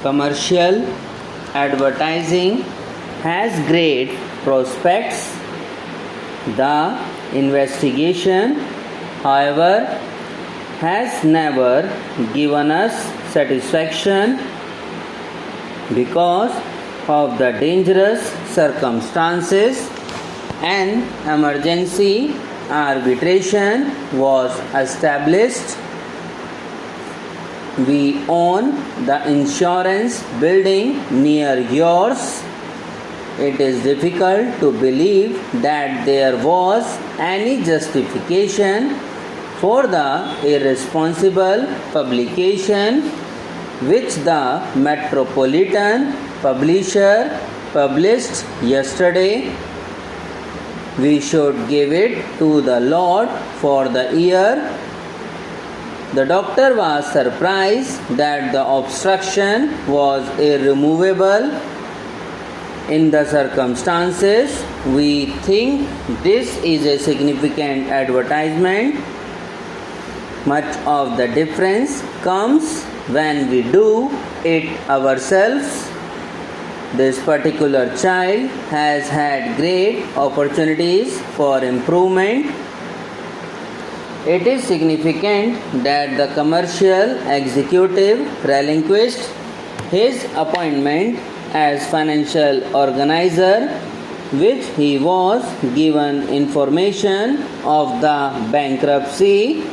Commercial advertising has great prospects. The investigation, however, has never given us satisfaction because of the dangerous circumstances. An emergency arbitration was established. We own the insurance building near yours. It is difficult to believe that there was any justification for the irresponsible publication which the Metropolitan publisher published yesterday. We should give it to the Lord for the year. The doctor was surprised that the obstruction was irremovable. In the circumstances, we think this is a significant advertisement. Much of the difference comes when we do it ourselves. This particular child has had great opportunities for improvement. It is significant that the commercial executive relinquished his appointment as financial organizer, which he was given information of the bankruptcy.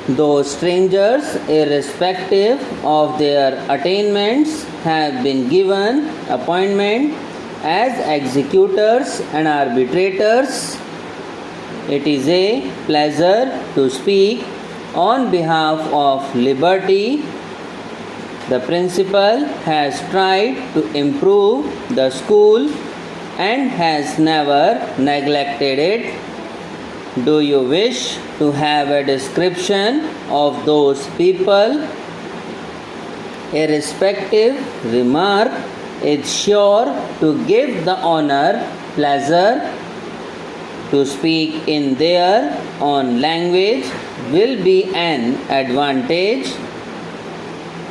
Those strangers, irrespective of their attainments, have been given appointment as executors and arbitrators. It is a pleasure to speak on behalf of liberty. The principal has tried to improve the school and has never neglected it. Do you wish to have a description of those people? A respective remark is sure to give the owner pleasure. To speak in their own language will be an advantage.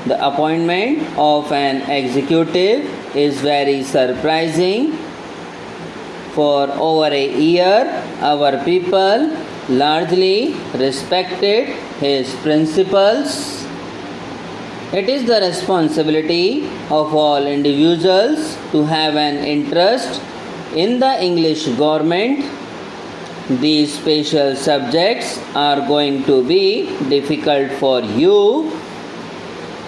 The appointment of an executive is very surprising. For over a year, our people largely respected his principles. It is the responsibility of all individuals to have an interest in the English government. These special subjects are going to be difficult for you.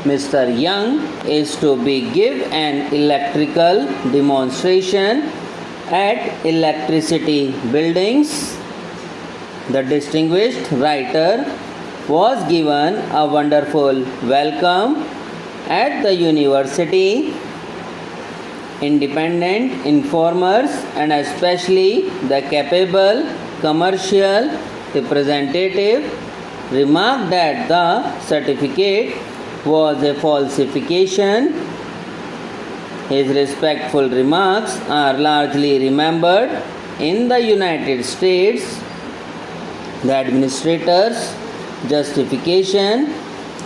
Mr. Young is to be give an electrical demonstration at electricity buildings. The distinguished writer was given a wonderful welcome at the university. Independent informers and especially the capable commercial representative remarked that the certificate was a falsification. His respectful remarks are largely remembered in the United States. The administrator's justification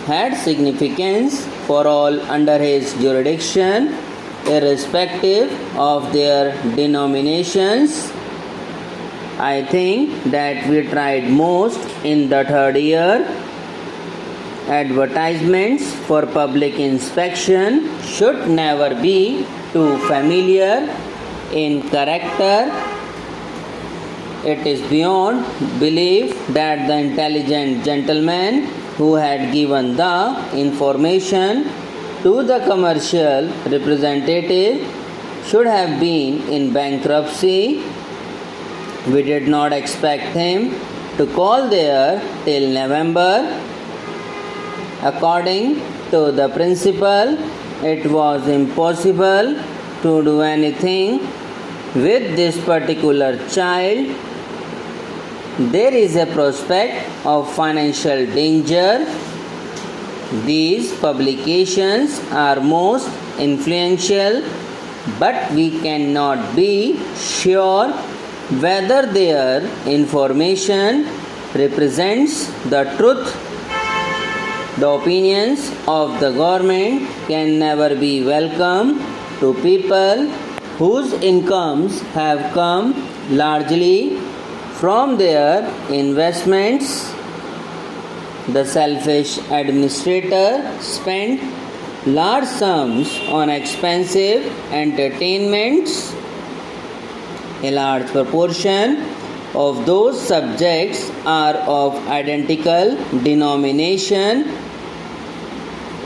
had significance for all under his jurisdiction, irrespective of their denominations. I think that we tried most in the third year. Advertisements for public inspection should never be too familiar in character. It is beyond belief that the intelligent gentleman who had given the information to the commercial representative should have been in bankruptcy. We did not expect him to call there till November. According to the principal, it was impossible to do anything with this particular child. There is a prospect of financial danger. These publications are most influential, but we cannot be sure whether their information represents the truth. The opinions of the government can never be welcome to people whose incomes have come largely from their investments. The selfish administrator spent large sums on expensive entertainments. A large proportion of those subjects are of identical denomination.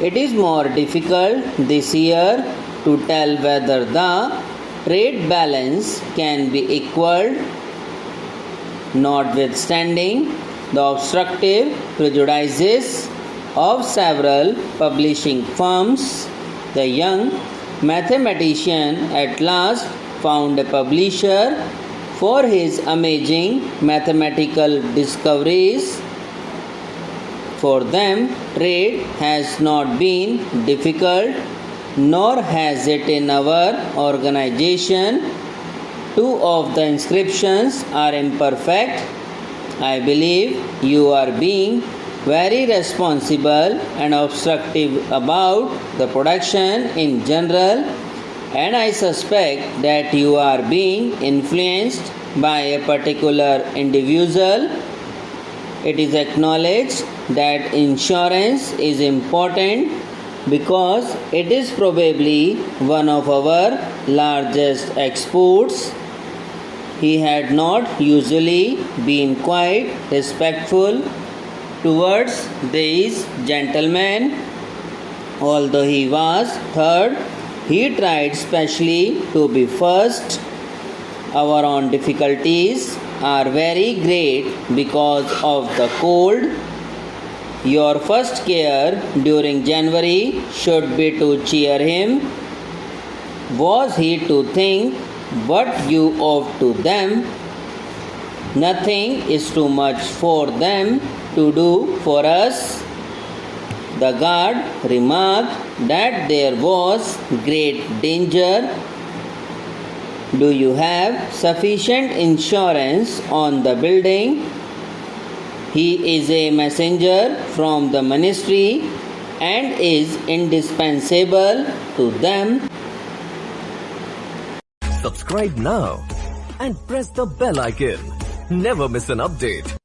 It is more difficult this year to tell whether the trade balance can be equaled. Notwithstanding the obstructive prejudices of several publishing firms, the young mathematician at last found a publisher for his amazing mathematical discoveries. For them, trade has not been difficult, nor has it in our organization. Two of the inscriptions are imperfect. I believe you are being very responsible and obstructive about the production in general, and I suspect that you are being influenced by a particular individual. It is acknowledged that insurance is important because it is probably one of our largest exports. He had not usually been quite respectful towards these gentlemen. Although he was third, he tried specially to be first. Our own difficulties are very great because of the cold. Your first care during January should be to cheer him. Was he to think what you owe to them? Nothing is too much for them to do for us. The guard remarked that there was great danger. Do you have sufficient insurance on the building? He is a messenger from the ministry and is indispensable to them. Subscribe now and press the bell icon. Never miss an update.